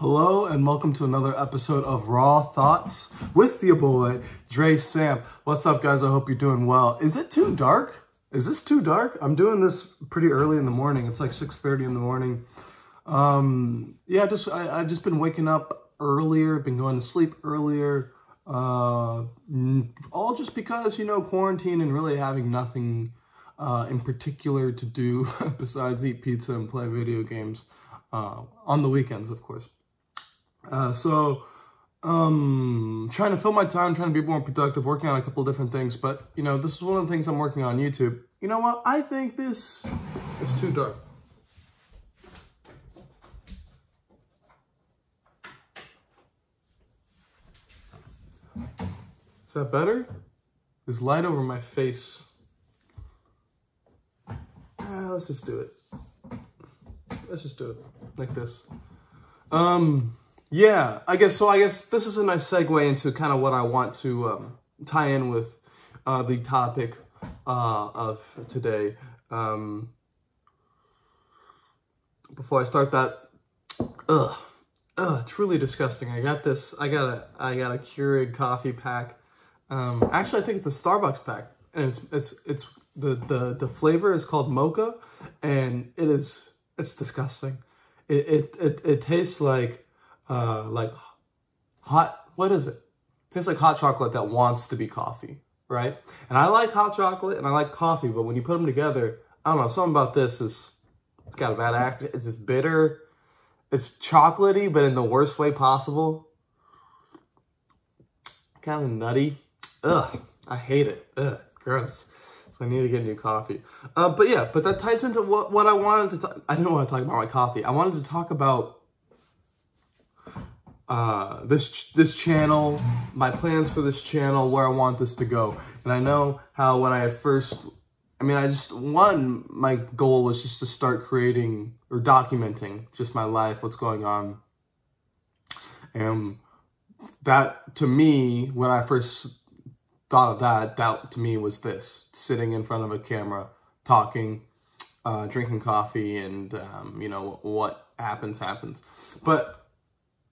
Hello and welcome to another episode of Raw Thoughts with your boy, Dre Sam. What's up, guys? I hope you're doing well. Is it too dark? Is this too dark? I'm doing this pretty early in the morning. It's like 6:30 in the morning. I've just been waking up earlier, been going to sleep earlier. All just because, quarantine and really having nothing in particular to do besides eat pizza and play video games on the weekends, of course. Trying to fill my time, trying to be more productive, working on a couple of different things. But, this is one of the things I'm working on YouTube. You know what? I think this is too dark. Is that better? There's light over my face. Let's just do it. Let's just do it like this. Yeah, I guess this is a nice segue into kind of what I want to tie in with the topic of today. Before I start that, it's really disgusting. I got a Keurig coffee pack. Actually, I think it's a Starbucks pack, and it's the flavor is called mocha, and it's disgusting. It tastes like hot, what is it? It tastes like hot chocolate that wants to be coffee, right? And I like hot chocolate and I like coffee, but when you put them together, I don't know, something about this it's got a bad act. It's bitter, it's chocolatey, but in the worst way possible. Kind of nutty. I hate it. Gross. So I need to get new coffee. But that ties into what I wanted to talk. I didn't want to talk about my coffee. I wanted to talk about this channel, my plans for this channel, where I want this to go. And I know how when I my goal was just to start creating or documenting just my life, what's going on. And that, to me, when I first thought of that to me was this: sitting in front of a camera, talking, drinking coffee, and, what happens.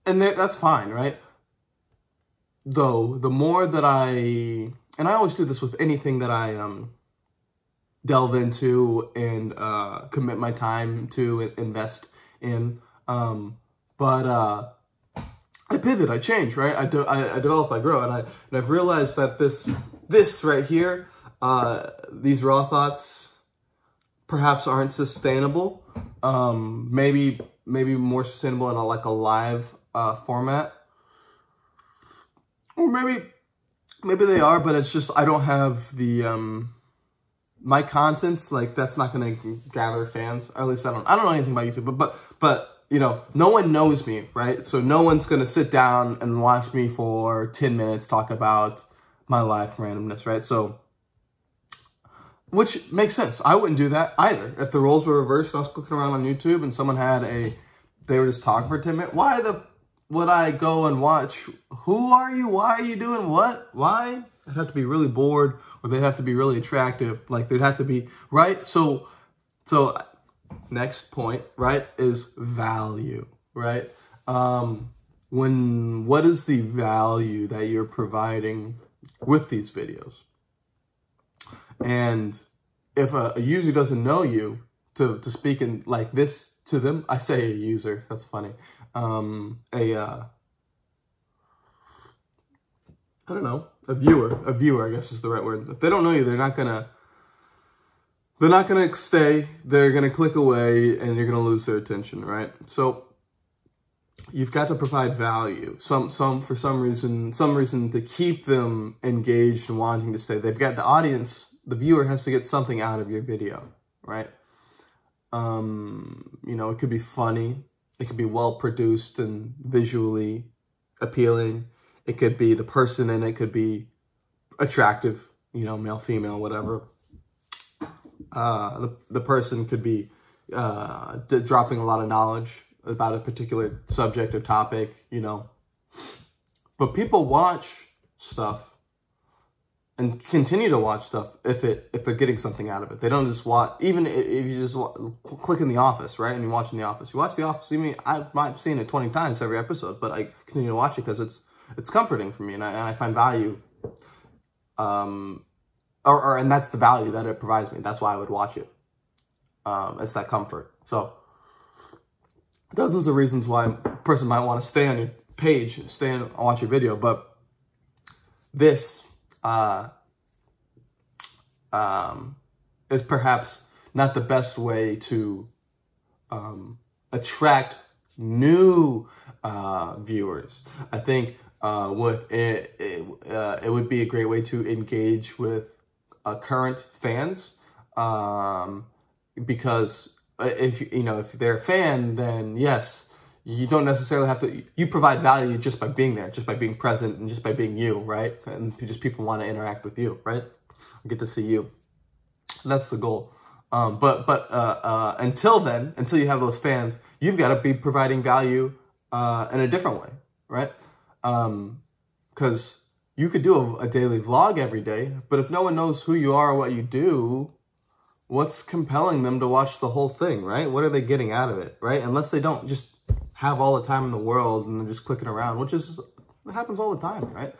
And that's fine, right? Though, the more that and I always do this with anything that I delve into and commit my time to invest in. But I pivot, I change, right? I develop, I grow, and I've realized that this right here, these raw thoughts, perhaps aren't sustainable. Maybe more sustainable in a live format, or maybe they are, but it's just I don't have the my content's that's not going to gather fans. Or at least I don't know anything about YouTube, but no one knows me, right? So no one's going to sit down and watch me for 10 minutes talk about my life randomness, right? So, which makes sense. I wouldn't do that either. If the roles were reversed and I was clicking around on YouTube and someone they were just talking for 10 minutes, why would I go and watch? Who are you? Why are you doing what? Why? I'd have to be really bored, or they'd have to be really attractive. They'd have to be, right? So next point, right, is value, right? What is the value that you're providing with these videos? And if a user doesn't know you, to speak in like this to them, I say a user, that's funny. I don't know, a viewer, I guess is the right word. If they don't know you, they're not gonna stay, they're gonna click away, and you're gonna lose their attention, right? So you've got to provide value, for some reason to keep them engaged and wanting to stay. They've got the audience, the viewer has to get something out of your video, right? It could be funny, it could be well produced and visually appealing. It could be the person in it could be attractive, male, female, whatever. The person could be dropping a lot of knowledge about a particular subject or topic, But people watch stuff and continue to watch stuff if they're getting something out of it. They don't just watch, even if you just click in The Office, right? And you're watching The Office. You watch The Office, I might have seen it 20 times every episode, but I continue to watch it because it's comforting for me, and I find value, and that's the value that it provides me. That's why I would watch it. It's that comfort. So dozens of reasons why a person might want to stay on your page, stay and watch your video, but this is perhaps not the best way to attract new viewers. I think with it would be a great way to engage with current fans, because if they're a fan, then yes, you don't necessarily have to, you provide value just by being there, just by being present, and just by being you, right? And just people want to interact with you, right? Get to see you. That's the goal. But until then, until you have those fans, you've got to be providing value in a different way, right? Because you could do a daily vlog every day, but if no one knows who you are or what you do, what's compelling them to watch the whole thing, right? What are they getting out of it, right? Unless they don't just have all the time in the world and they're just clicking around, which happens all the time, right?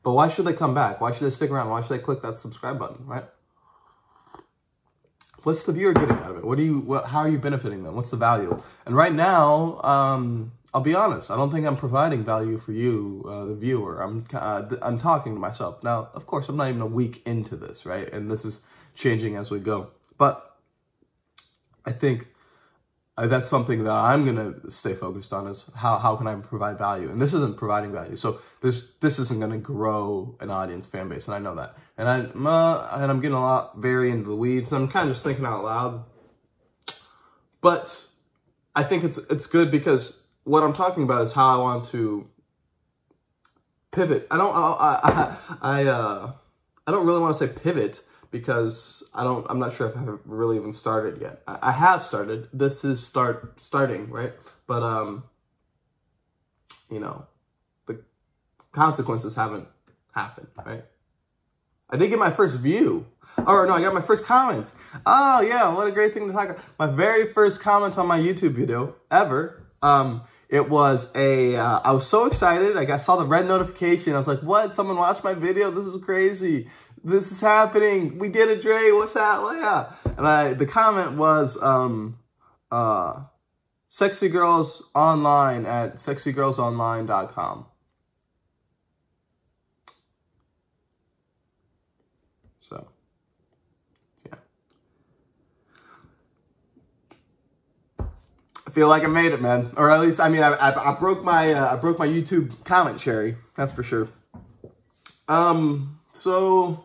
But why should they come back? Why should they stick around? Why should they click that subscribe button, right? What's the viewer getting out of it? How are you benefiting them? What's the value? And right now, I'll be honest, I don't think I'm providing value for you, the viewer. I'm talking to myself. Now, of course, I'm not even a week into this, right? And this is changing as we go. But I think that's something that I'm going to stay focused on, is how can I provide value? And this isn't providing value. So this isn't going to grow an audience, fan base, and I know that. And I'm getting a lot very into the weeds. And I'm kind of just thinking out loud. But I think it's good, because what I'm talking about is how I want to pivot. I don't really want to say pivot, because I'm not sure if I've really even started yet. I have started. This is starting, right? But, the consequences haven't happened, right? I did get my first view. Or no, I got my first comment. Oh yeah, what a great thing to talk about. My very first comment on my YouTube video ever. It was I was so excited. I saw the red notification. I was like, what? Someone watched my video? This is crazy. This is happening. We did it, Dre. What's that? Well, yeah. And the comment was, Sexy Girls Online at sexygirlsonline.com. So, yeah. I feel like I made it, man. Or at least, I broke my YouTube comment cherry. That's for sure. So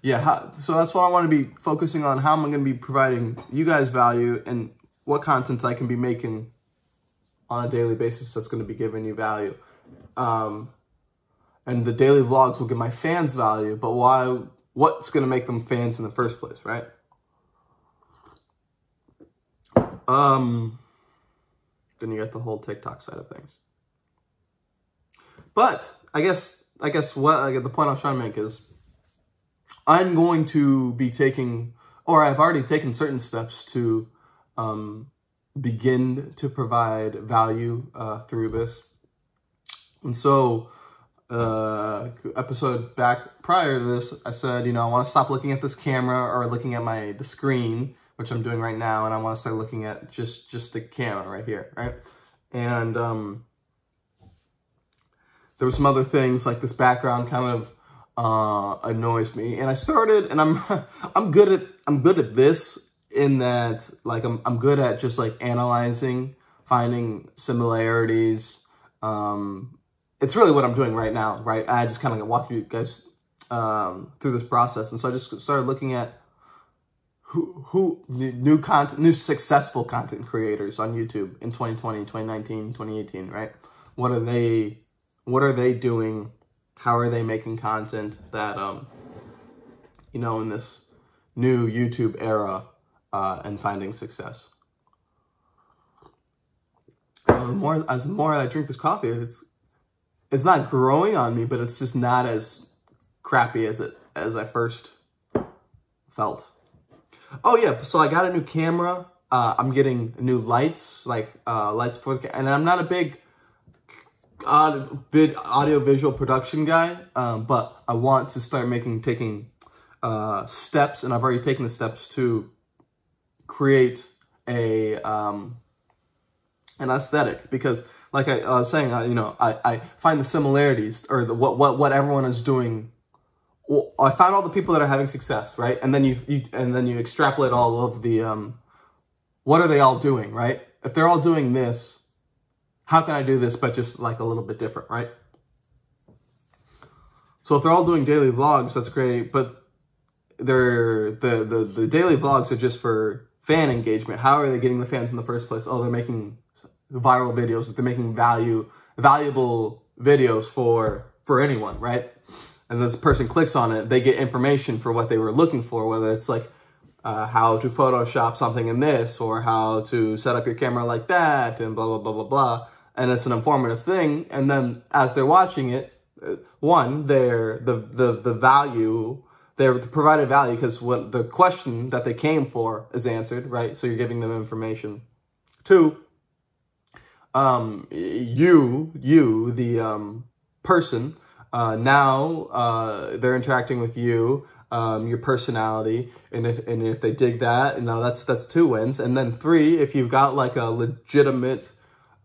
yeah, so that's what I want to be focusing on, how I'm going to be providing you guys value and what content I can be making on a daily basis that's going to be giving you value. And the daily vlogs will give my fans value, but what's going to make them fans in the first place, right? Then you got the whole TikTok side of things. But I guess the point I was trying to make is, I'm going to be taking, or I've already taken certain steps to begin to provide value through this. And so, episode back prior to this, I said, I want to stop looking at this camera or looking at the screen, which I'm doing right now, and I want to start looking at just the camera right here, right? And there were some other things, like this background kind of annoys me, and I started, and I'm good at this, in that, like, I'm good at just like analyzing, finding similarities. It's really what I'm doing right now, right? I just kind of walk you guys through this process, and so I just started looking at who new successful content creators on YouTube in 2020, 2019, 2018, right? What are they doing? How are they making content that, in this new YouTube era, and finding success? The more I drink this coffee, it's not growing on me, but it's just not as crappy as I first felt. Oh yeah, so I got a new camera. I'm getting new lights, like lights for the, and I'm not a big audio visual production guy, but I want to start taking steps, and I've already taken the steps to create an aesthetic, because like I was saying, you know, I find the similarities, or what everyone is doing. Well, I found all the people that are having success, right? And then you extrapolate all of the what are they all doing, right? If they're all doing this, how can I do this but just like a little bit different, right? So if they're all doing daily vlogs, that's great, but the daily vlogs are just for fan engagement. How are they getting the fans in the first place? Oh, they're making viral videos. They're making valuable videos for anyone, right? And this person clicks on it, they get information for what they were looking for, whether it's like how to Photoshop something in this, or how to set up your camera like that, and blah, blah, blah, blah, blah. And it's an informative thing. And then as they're watching it, one, the value, they're provided value because what the question that they came for is answered, right? So you're giving them information. Two, the person, now they're interacting with you, your personality, and if they dig that, now that's 2 wins. And then 3, if you've got like a legitimate,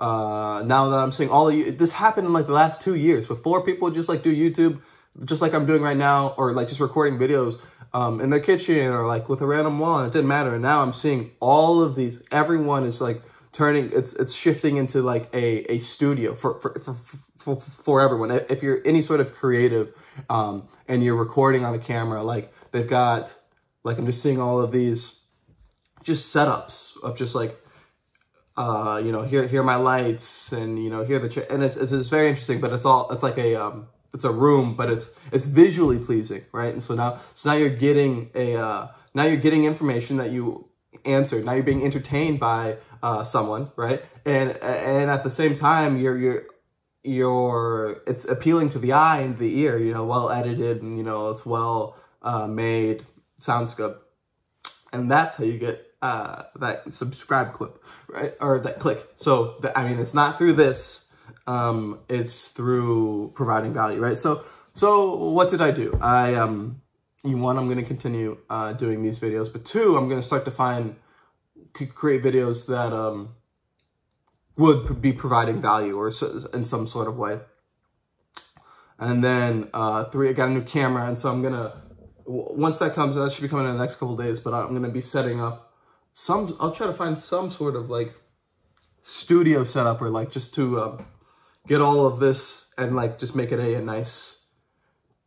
now that I'm seeing all of you, this happened in like the last 2 years. Before, people would just like do YouTube, just like I'm doing right now, or like just recording videos in their kitchen, or like with a random wall, and it didn't matter. And now I'm seeing all of these, everyone is like turning, it's shifting into like a studio for everyone. If you're any sort of creative, and you're recording on a camera, like they've got, like I'm just seeing all of these just setups of just like, you know, here are my lights, and you know, here are the and it's very interesting, but it's like it's a room, but it's visually pleasing, right? And so now you're getting now you're getting information that you answered. Now you're being entertained by someone, right? And at the same time, it's appealing to the eye and the ear, you know, well edited, and you know, it's well made, sounds good. And that's how you get that subscribe clip, right? Or that click. So I mean, it's not through this, it's through providing value, right? So what did I do? One, I'm going to continue doing these videos, but 2, I'm going to start to create videos that would be providing value, or in some sort of way. And then 3, I got a new camera, and so I'm gonna, once that comes, that should be coming in the next couple days, but I'm gonna be setting up I'll try to find some sort of like studio setup, or like just to get all of this and like just make it a nice,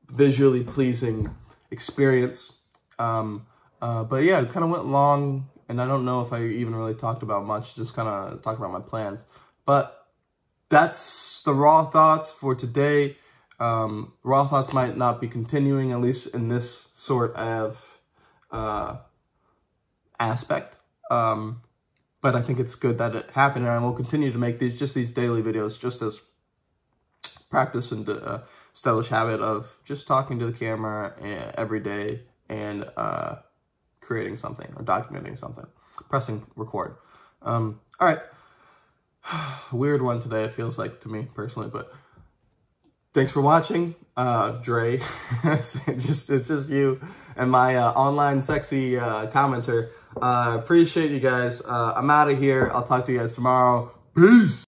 visually pleasing experience. But yeah, it kind of went long, and I don't know if I even really talked about much, just kind of talked about my plans. But that's the raw thoughts for today. Raw thoughts might not be continuing, at least in this sort of aspect. But I think it's good that it happened, and I will continue to make these daily videos, just as practice and established habit of just talking to the camera every day, and creating something or documenting something, pressing record. All right. Weird one today, it feels like to me personally, but thanks for watching. Dre, it's just you and my online sexy commenter. Appreciate you guys. I'm out of here. I'll talk to you guys tomorrow. Peace.